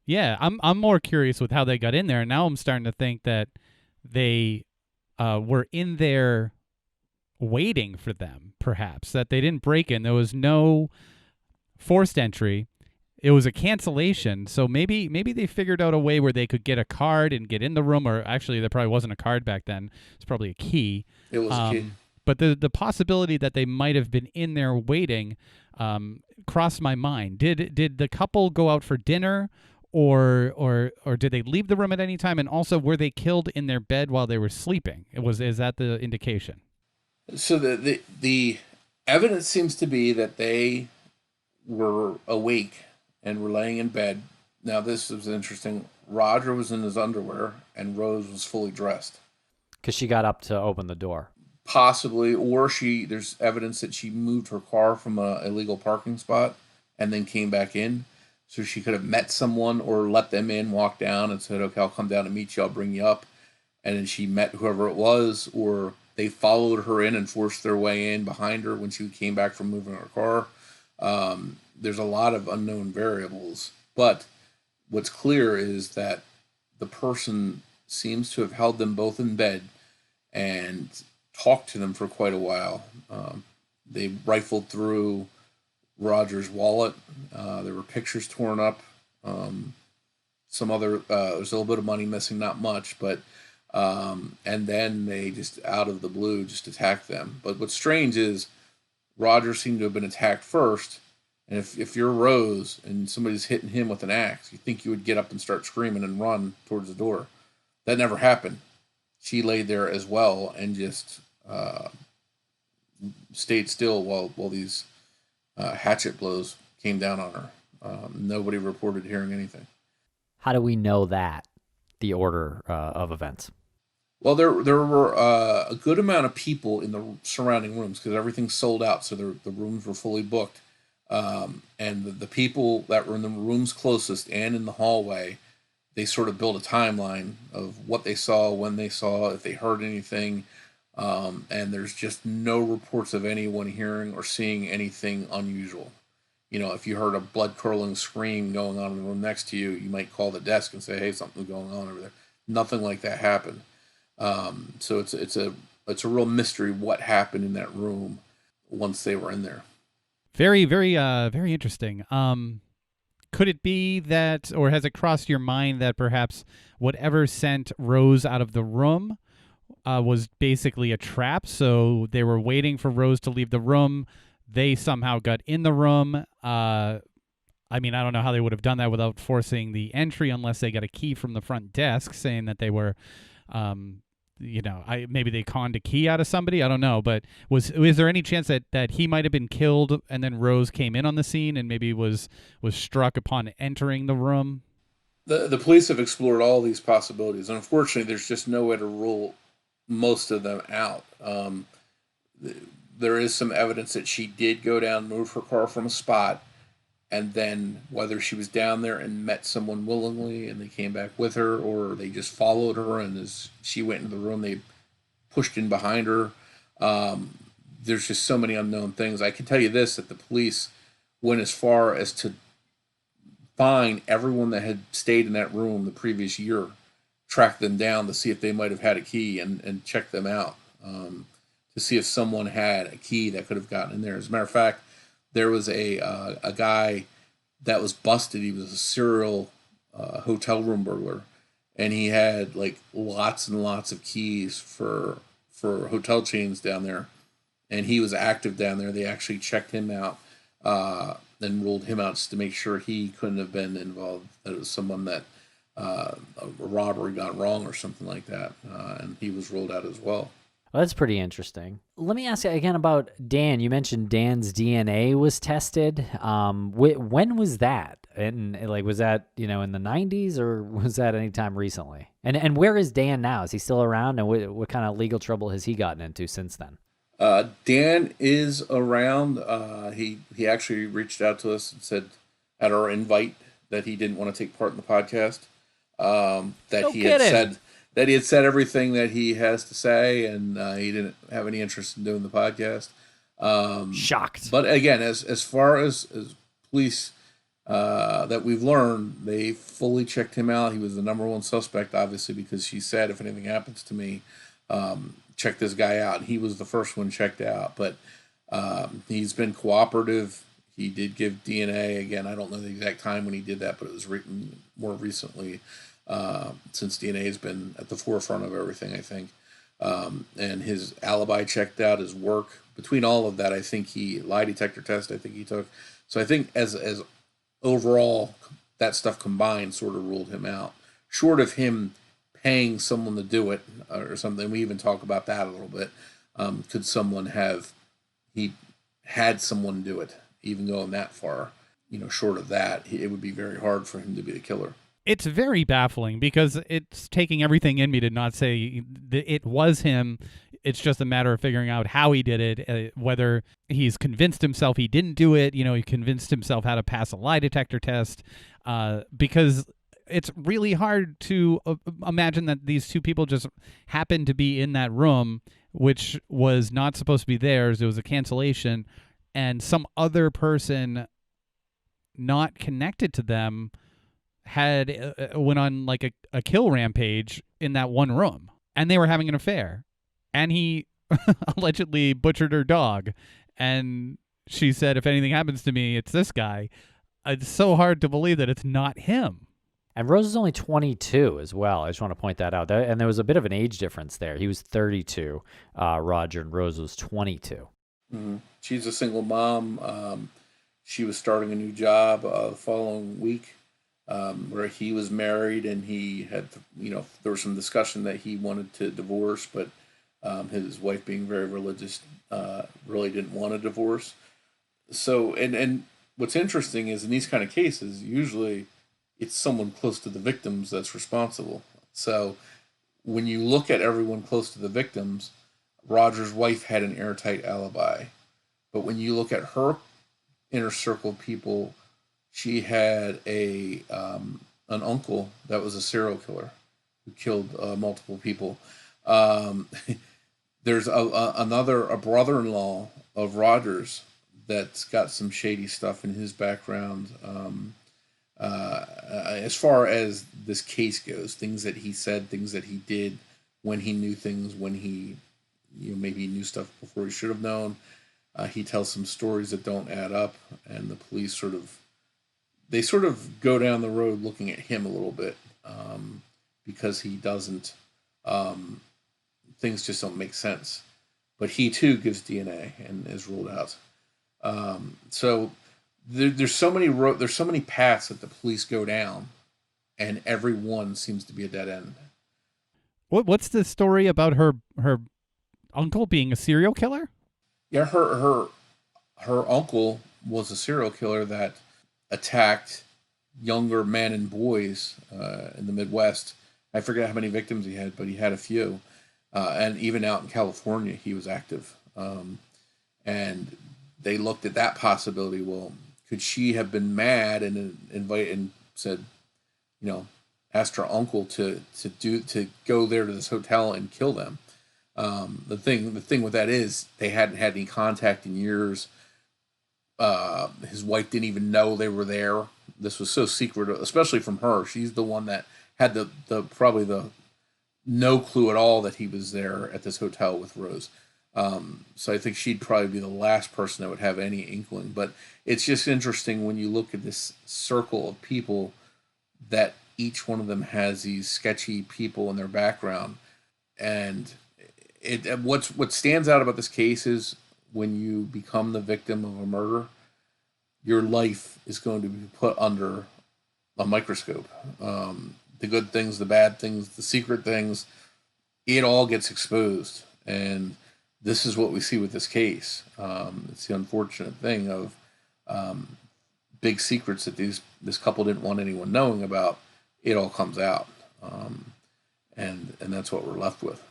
Yeah, I'm more curious with how they got in there. And now I'm starting to think that they were in there waiting for them, perhaps, that they didn't break in. There was no forced entry. It was a cancellation, so maybe they figured out a way where they could get a card and get in the room, or actually there probably wasn't a card back then. It's probably a key. It was a key. But the possibility that they might have been in there waiting crossed my mind. Did the couple go out for dinner, or did they leave the room at any time? And also, were they killed in their bed while they were sleeping? Is that the indication? So the evidence seems to be that they were awake and were laying in bed. Now, this is interesting. Roger was in his underwear, and Rose was fully dressed. Because she got up to open the door. Possibly, or there's evidence that she moved her car from a illegal parking spot and then came back in. So she could have met someone or let them in, walked down and said, okay, I'll come down and meet you, I'll bring you up. And then she met whoever it was, or they followed her in and forced their way in behind her when she came back from moving her car. There's a lot of unknown variables, but what's clear is that the person seems to have held them both in bed and talked to them for quite a while. They rifled through Roger's wallet. There were pictures torn up. Some other, there's a little bit of money missing, not much, but, and then they just out of the blue just attacked them. But what's strange is Roger seemed to have been attacked first. And if you're Rose and somebody's hitting him with an axe, you think you would get up and start screaming and run towards the door. That never happened. She laid there as well and just stayed still while these hatchet blows came down on her. Nobody reported hearing anything. How do we know that, the order of events? Well, there were a good amount of people in the surrounding rooms because everything's sold out, so the rooms were fully booked. And the people that were in the rooms closest and in the hallway, they sort of built a timeline of what they saw, when they saw, if they heard anything. And there's just no reports of anyone hearing or seeing anything unusual. If you heard a blood-curdling scream going on in the room next to you, you might call the desk and say, hey, something's going on over there. Nothing like that happened. So it's a real mystery what happened in that room once they were in there. Very, very, very interesting. Could it be that, or has it crossed your mind that perhaps whatever sent Rose out of the room was basically a trap? So they were waiting for Rose to leave the room. They somehow got in the room. I don't know how they would have done that without forcing the entry unless they got a key from the front desk saying that they were, maybe they conned a key out of somebody. I don't know. But was there any chance that he might have been killed and then Rose came in on the scene and maybe was struck upon entering the room? The police have explored all these possibilities, and unfortunately, there's just no way to rule most of them out. There is some evidence that she did go down, move her car from a spot, and then whether she was down there and met someone willingly and they came back with her, or they just followed her and as she went into the room, they pushed in behind her. There's just so many unknown things. I can tell you this, that the police went as far as to find everyone that had stayed in that room the previous year, track them down to see if they might have had a key and check them out to see if someone had a key that could have gotten in there. As a matter of fact, there was a guy that was busted. He was a serial hotel room burglar, and he had like lots and lots of keys for hotel chains down there, and he was active down there. They actually checked him out and ruled him out just to make sure he couldn't have been involved. That it was someone that a robbery got wrong or something like that, and he was ruled out as well. Well, that's pretty interesting. Let me ask you again about Dan. You mentioned Dan's DNA was tested. When was that? And like, was that, in the 90s, or was that anytime recently? And where is Dan now? Is he still around? And what kind of legal trouble has he gotten into since then? Dan is around. He actually reached out to us and said, at our invite, that he didn't want to take part in the podcast. That No he had kidding. said that he had said everything that he has to say, and he didn't have any interest in doing the podcast. Shocked. But again, as far as police that we've learned, they fully checked him out. He was the number one suspect, obviously, because she said, if anything happens to me, check this guy out. He was the first one checked out, but he's been cooperative. He did give DNA. Again, I don't know the exact time when he did that, but it was written more recently, since DNA has been at the forefront of everything, I think. And his alibi checked out, his work. Between all of that, I think lie detector test, I think he took. So I think as overall, that stuff combined sort of ruled him out. Short of him paying someone to do it or something, we even talk about that a little bit. Could someone he had someone do it, even going that far? Short of that, it would be very hard for him to be the killer. It's very baffling because it's taking everything in me to not say that it was him. It's just a matter of figuring out how he did it, whether he's convinced himself he didn't do it. He convinced himself how to pass a lie detector test, because it's really hard to imagine that these two people just happened to be in that room, which was not supposed to be theirs. It was a cancellation, and some other person not connected to them had went on like a kill rampage in that one room, and they were having an affair, and he allegedly butchered her dog, and she said, if anything happens to me, it's this guy. It's so hard to believe that it's not him. And Rose is only 22 as well. I just want to point that out. And there was a bit of an age difference there. He was 32, Roger, and Rose was 22. Mm-hmm. She's a single mom. She was starting a new job the following week, where he was married, and he had, there was some discussion that he wanted to divorce, but his wife, being very religious, really didn't want a divorce. So, and what's interesting is, in these kind of cases, usually it's someone close to the victims that's responsible. So when you look at everyone close to the victims, Roger's wife had an airtight alibi. But when you look at her inner circle of people, she had an uncle that was a serial killer who killed multiple people. There's a brother-in-law of Roger's that's got some shady stuff in his background. As far as this case goes, things that he said, things that he did, when he knew things, when he, maybe knew stuff before he should have known. He tells some stories that don't add up, and the police sort of go down the road looking at him a little bit, because he doesn't, things just don't make sense. But he too gives DNA and is ruled out. So there's so many paths that the police go down, and every one seems to be a dead end. What's the story about her uncle being a serial killer? Yeah, her uncle was a serial killer that attacked younger men and boys in the Midwest. I forget how many victims he had, but he had a few. And even out in California, he was active. And they looked at that possibility. Well, could she have been mad and invited and said, asked her uncle to go there to this hotel and kill them? The thing with that is, they hadn't had any contact in years. His wife didn't even know they were there. This was so secret, especially from her. She's the one that had the probably the no clue at all that he was there at this hotel with Rose. So I think she'd probably be the last person that would have any inkling. But it's just interesting when you look at this circle of people, that each one of them has these sketchy people in their background. And what stands out about this case is, when you become the victim of a murder, your life is going to be put under a microscope. The good things, the bad things, the secret things, it all gets exposed. And this is what we see with this case. It's the unfortunate thing of big secrets that this couple didn't want anyone knowing about. It all comes out, and that's what we're left with.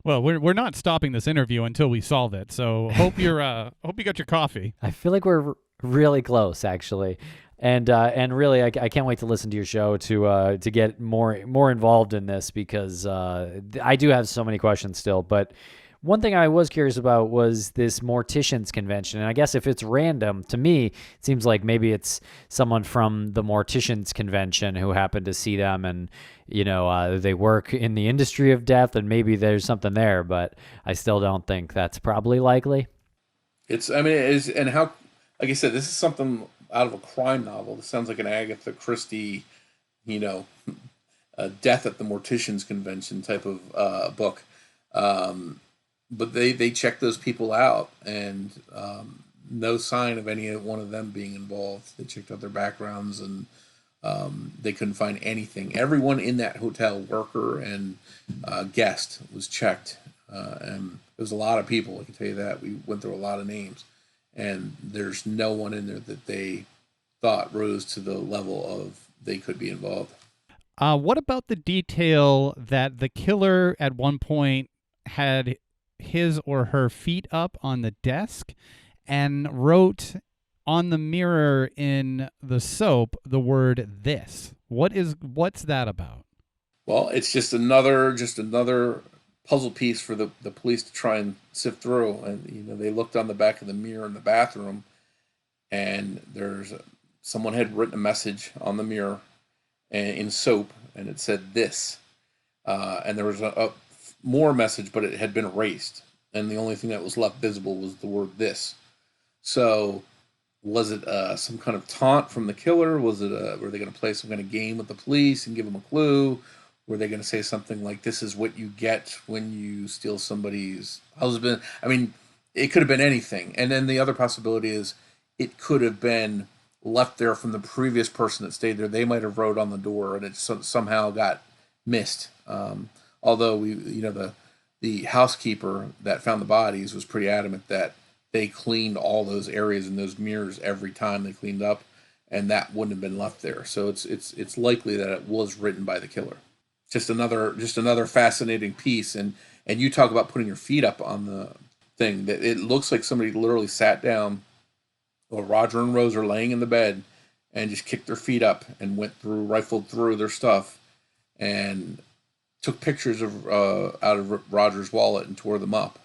Well, we're not stopping this interview until we solve it. So hope you got your coffee. I feel like we're really close, actually, and really, I can't wait to listen to your show to get more involved in this, because I do have so many questions still. But one thing I was curious about was this Morticians Convention, and I guess if it's random, to me, it seems like maybe it's someone from the Morticians Convention who happened to see them, and they work in the industry of death, and maybe there's something there, but I still don't think that's probably likely. And how, like I said, this is something out of a crime novel. This sounds like an Agatha Christie, death at the Morticians Convention type of book. But they checked those people out, and no sign of any one of them being involved. They checked out their backgrounds, and they couldn't find anything. Everyone in that hotel, worker and guest, was checked. And there was a lot of people, I can tell you that. We went through a lot of names, and there's no one in there that they thought rose to the level of they could be involved. What about the detail that the killer at one point had his or her feet up on the desk and wrote on the mirror in the soap the word "this"? What's that about? Well, it's just another puzzle piece for the police to try and sift through. And they looked on the back of the mirror in the bathroom, and someone had written a message on the mirror in soap, and it said "this," and there was a more message, but it had been erased, and the only thing that was left visible was the word "this." So, was it some kind of taunt from the killer? Was it were they going to play some kind of game with the police and give them a clue? Were they going to say something like, "This is what you get when you steal somebody's husband"? I mean, it could have been anything. And then the other possibility is it could have been left there from the previous person that stayed there. They might have wrote on the door, and it somehow got missed. Although the housekeeper that found the bodies was pretty adamant that they cleaned all those areas in those mirrors every time they cleaned up, and that wouldn't have been left there. So it's likely that it was written by the killer. Just another fascinating piece. And you talk about putting your feet up on the thing. That it looks like somebody literally sat down, or Roger and Rose are laying in the bed, and just kicked their feet up and rifled through their stuff, and took pictures of out of Roger's wallet and tore them up,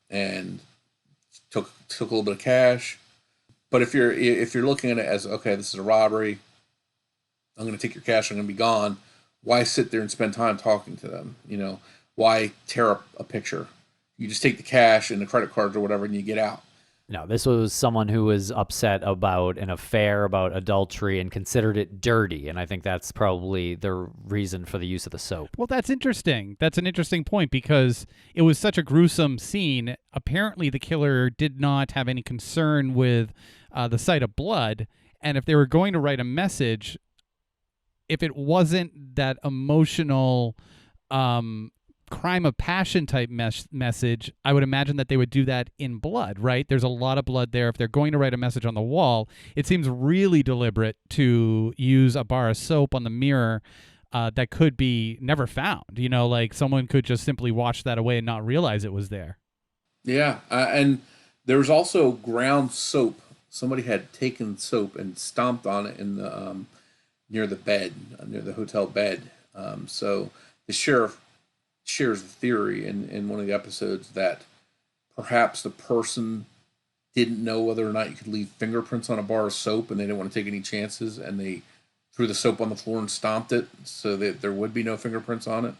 and took a little bit of cash. But if you're looking at it as, okay, this is a robbery, I'm going to take your cash, I'm going to be gone. Why sit there and spend time talking to them? Why tear up a picture? You just take the cash and the credit cards or whatever, and you get out. No, this was someone who was upset about an affair, about adultery, and considered it dirty. And I think that's probably the reason for the use of the soap. Well, that's interesting. That's an interesting point, because it was such a gruesome scene. Apparently, the killer did not have any concern with the sight of blood. And if they were going to write a message, if it wasn't that emotional crime of passion type message, I would imagine that they would do that in blood, right? There's a lot of blood there. If they're going to write a message on the wall, it seems really deliberate to use a bar of soap on the mirror that could be never found. Like someone could just simply wash that away and not realize it was there. Yeah, and there was also ground soap. Somebody had taken soap and stomped on it in the near the bed, near the hotel bed. So the sheriff shares the theory in one of the episodes that perhaps the person didn't know whether or not you could leave fingerprints on a bar of soap, and they didn't want to take any chances, and they threw the soap on the floor and stomped it so that there would be no fingerprints on it,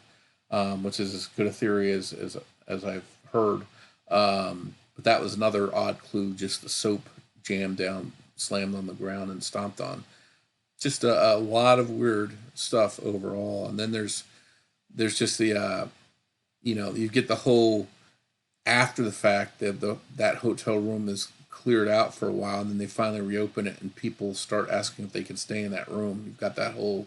which is as good a theory as I've heard. But that was another odd clue, just the soap jammed down, slammed on the ground, and stomped on. Just a lot of weird stuff overall. And then there's just the, you get the whole after the fact that that hotel room is cleared out for a while, and then they finally reopen it, and people start asking if they can stay in that room. You've got that whole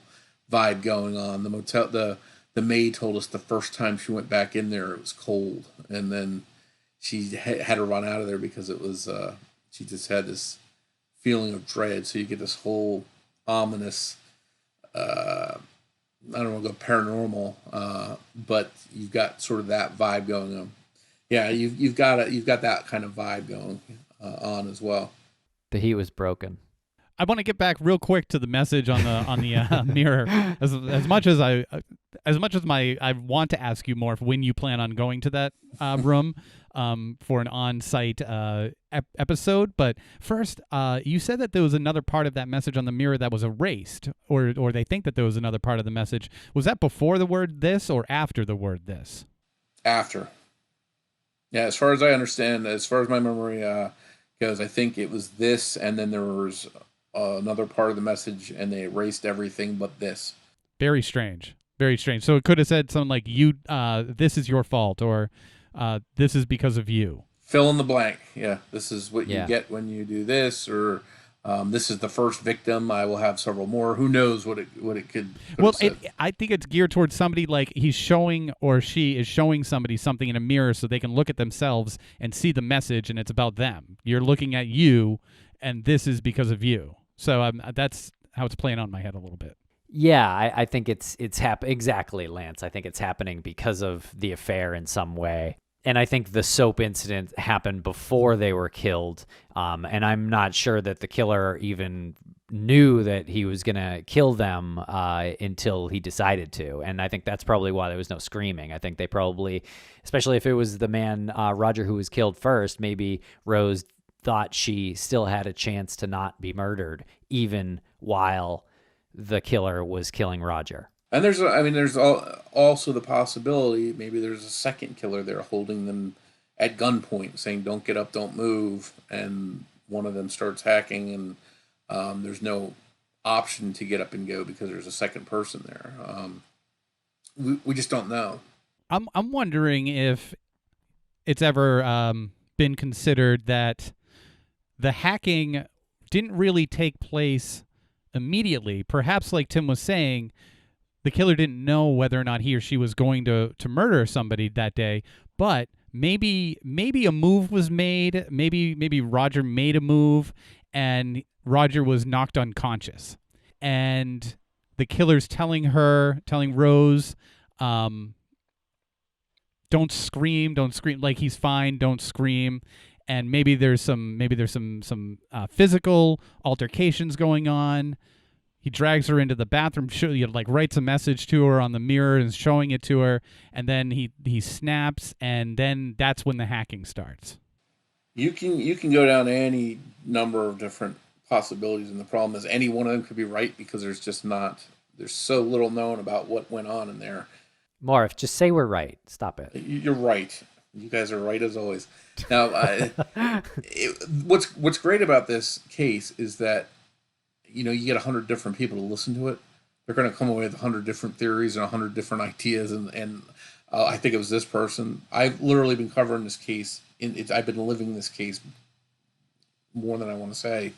vibe going on. The the maid told us the first time she went back in there, it was cold. And then she had to run out of there because it was, she just had this feeling of dread. So you get this whole ominous, I don't want to go paranormal, but you've got sort of that vibe going on. Yeah, you've got that kind of vibe going on as well. The heat was broken. I want to get back real quick to the message on the mirror. As much as I want to ask you more when you plan on going to that room for an on-site episode. But first, you said that there was another part of that message on the mirror that was erased, or they think that there was another part of the message. Was that before the word "this" or after the word "this"? After. Yeah, as far as I understand, as far as my memory goes, I think it was this, and then there was another part of the message, and they erased everything but this. Very strange. Very strange. So it could have said something like, "You, this is your fault," or "This is because of you." Fill in the blank. Yeah, this is what you get when you do this, or this is the first victim. I will have several more. Who knows what it could. Well, I think it's geared towards somebody, like he's showing or she is showing somebody something in a mirror so they can look at themselves and see the message, and it's about them. You're looking at you, and this is because of you. So that's how it's playing on my head a little bit. Yeah, I think it's exactly, Lance. I think it's happening because of the affair in some way. And I think the soap incident happened before they were killed. And I'm not sure that the killer even knew that he was going to kill them until he decided to. And I think that's probably why there was no screaming. I think they probably, especially if it was the man, Roger, who was killed first, maybe Rose thought she still had a chance to not be murdered, even while the killer was killing Roger. And there's also the possibility maybe there's a second killer there holding them at gunpoint, saying, "Don't get up, don't move," and one of them starts hacking, and there's no option to get up and go because there's a second person there. We just don't know. I'm wondering if it's ever been considered that the hacking didn't really take place immediately. Perhaps, like Tim was saying, the killer didn't know whether or not he or she was going to murder somebody that day, but maybe a move was made. Maybe Roger made a move, and Roger was knocked unconscious, and the killer's telling Rose, "Don't scream, like he's fine, don't scream." And maybe there's some physical altercations going on. He drags her into the bathroom, writes a message to her on the mirror and is showing it to her, and then he snaps, and then that's when the hacking starts. You can go down any number of different possibilities, and the problem is any one of them could be right because there's so little known about what went on in there. Morf, just say we're right. Stop it. You're right. You guys are right as always. Now, what's great about this case is that you get 100 different people to listen to it. They're going to come away with 100 different theories and 100 different ideas, and I think it was this person. I've literally been covering this case. I've been living this case more than I want to say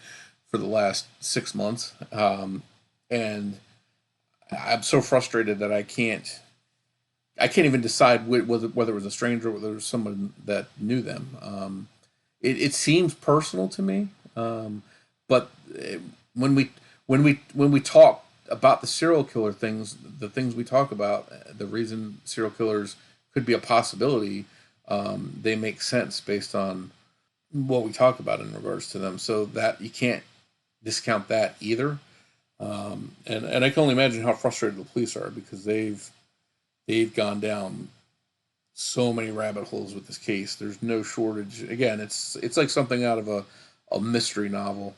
for the last 6 months, and I'm so frustrated that I can't even decide whether it was a stranger or whether it was someone that knew them. It seems personal to me, but when we talk about the serial killer things, the things we talk about, the reason serial killers could be a possibility, they make sense based on what we talk about in regards to them. So that you can't discount that either. And I can only imagine how frustrated the police are because they've gone down so many rabbit holes with this case. There's no shortage. Again, it's like something out of a mystery novel.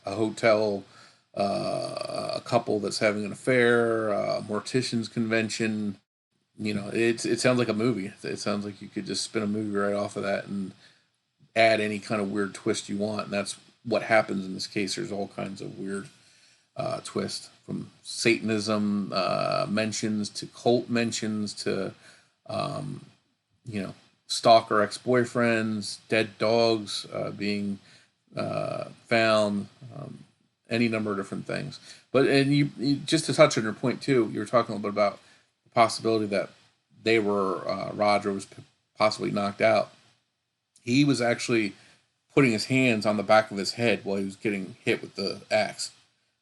A hotel, a couple that's having an affair, a mortician's convention. It sounds like a movie. It sounds like you could just spin a movie right off of that and add any kind of weird twist you want. And that's what happens in this case. There's all kinds of weird twist, from Satanism mentions to cult mentions to stalker ex-boyfriends, dead dogs being found, any number of different things. But and you just to touch on your point too, you were talking a little bit about the possibility that they were Roger was possibly knocked out. He was actually putting his hands on the back of his head while he was getting hit with the axe.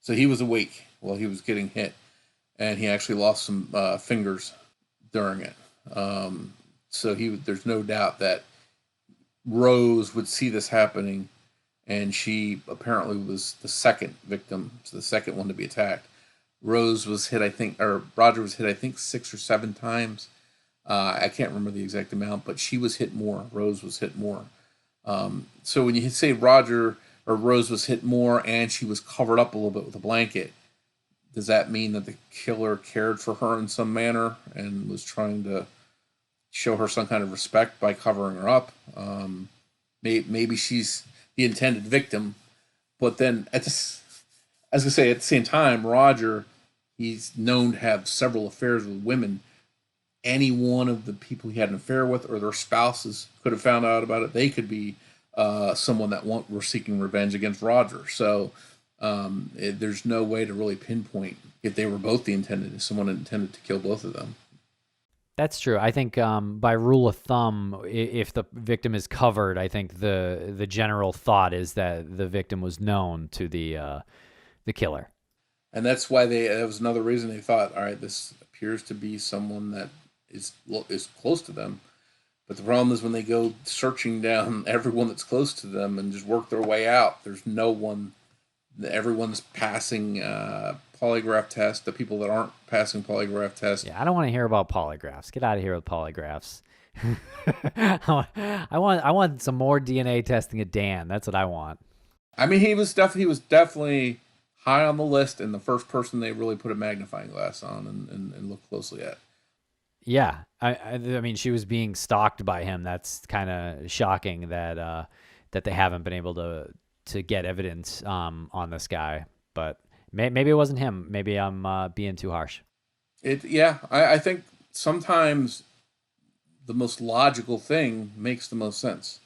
So he was awake while he was getting hit, and he actually lost some fingers during it. So there's no doubt that Rose would see this happening, and she apparently was the second victim, so the second one to be attacked. Rose was hit, Roger was hit, I think 6 or 7 times. I can't remember the exact amount, but she was hit more. Rose was hit more. So when you say Roger or Rose was hit more and she was covered up a little bit with a blanket, does that mean that the killer cared for her in some manner and was trying to show her some kind of respect by covering her up? Maybe she's the intended victim, but then at the same time, Roger, he's known to have several affairs with women. Any one of the people he had an affair with or their spouses could have found out about it. They could be someone that were seeking revenge against Roger. So there's no way to really pinpoint if they were both someone intended to kill both of them. That's true. I think by rule of thumb, if the victim is covered, I think the general thought is that the victim was known to the killer. And that's why that was another reason they thought, all right, this appears to be someone that is close to them. But the problem is when they go searching down everyone that's close to them and just work their way out, there's no one. Everyone's passing polygraph tests. The people that aren't passing polygraph tests. Yeah, I don't want to hear about polygraphs. Get out of here with polygraphs. I want some more DNA testing at Dan. That's what I want. I mean, he was definitely high on the list and the first person they really put a magnifying glass on and looked closely at. Yeah, I mean, she was being stalked by him. That's kind of shocking that they haven't been able to get evidence on this guy. But maybe it wasn't him. Maybe I'm being too harsh. I think sometimes the most logical thing makes the most sense.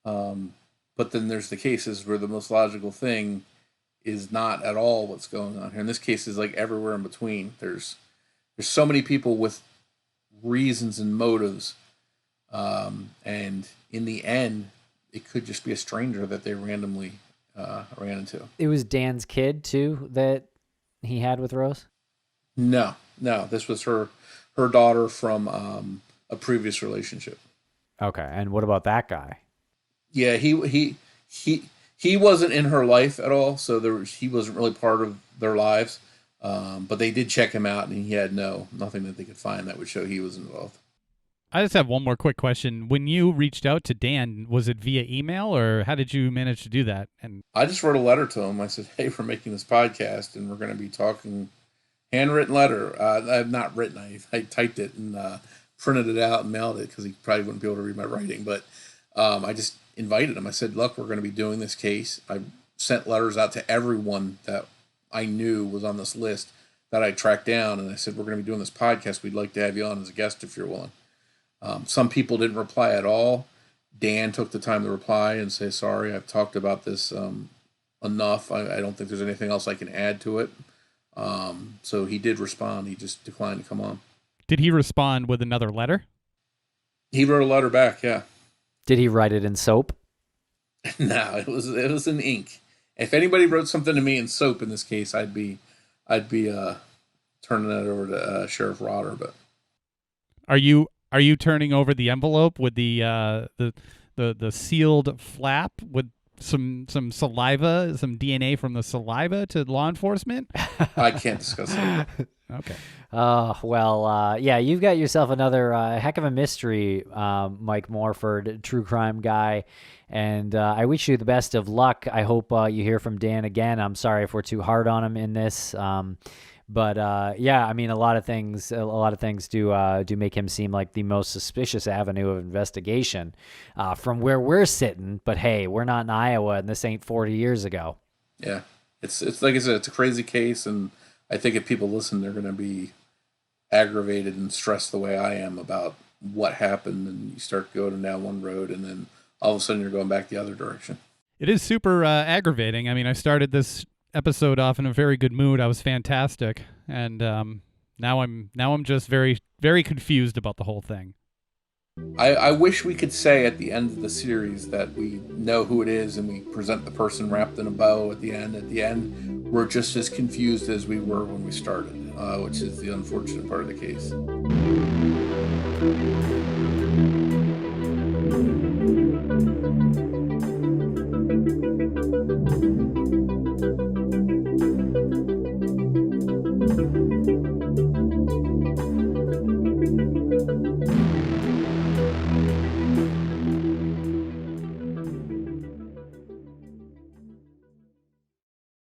But then there's the cases where the most logical thing is not at all what's going on here. In this case, is like everywhere in between. There's so many people with reasons and motives, and in the end, it could just be a stranger that they randomly ran into. It was Dan's kid too that he had with Rose? No, this was her daughter from a previous relationship. Okay, and what about that guy? Yeah, he wasn't in her life at all, so he wasn't really part of their lives. But they did check him out, and he had nothing that they could find that would show he was involved. I just have one more quick question. When you reached out to Dan, was it via email, or how did you manage to do that? And I just wrote a letter to him. I said, "Hey, we're making this podcast, and we're going to be talking." Handwritten letter. I've not written. I typed it and printed it out and mailed it because he probably wouldn't be able to read my writing. But I just invited him. I said, "Look, we're going to be doing this case." I sent letters out to everyone that I knew was on this list that I tracked down, and I said, "We're going to be doing this podcast. We'd like to have you on as a guest if you're willing." Some people didn't reply at all. Dan took the time to reply and say, "Sorry, I've talked about this enough. I don't think there's anything else I can add to it." So he did respond. He just declined to come on. Did he respond with another letter? He wrote a letter back, yeah. Did he write it in soap? No, it was in ink. If anybody wrote something to me in soap in this case, I'd be turning that over to Sheriff Rotter. But are you turning over the envelope with the sealed flap with some saliva, some DNA from the saliva to law enforcement? I can't discuss that. Okay. Yeah, you've got yourself another heck of a mystery, Mike Morford, true crime guy. And I wish you the best of luck. I hope you hear from Dan again. I'm sorry if we're too hard on him in this. But I mean, a lot of things do make him seem like the most suspicious avenue of investigation from where we're sitting. But hey, we're not in Iowa, and this ain't 40 years ago. Yeah, it's like I said, it's a crazy case, and I think if people listen, they're going to be aggravated and stressed the way I am about what happened, and you start going down one road, and then all of a sudden you're going back the other direction. It is super aggravating. I mean, I started this episode off in a very good mood. I was fantastic, and now I'm just very, very confused about the whole thing. I wish we could say at the end of the series that we know who it is and we present the person wrapped in a bow at the end. At the end, we're just as confused as we were when we started, which is the unfortunate part of the case.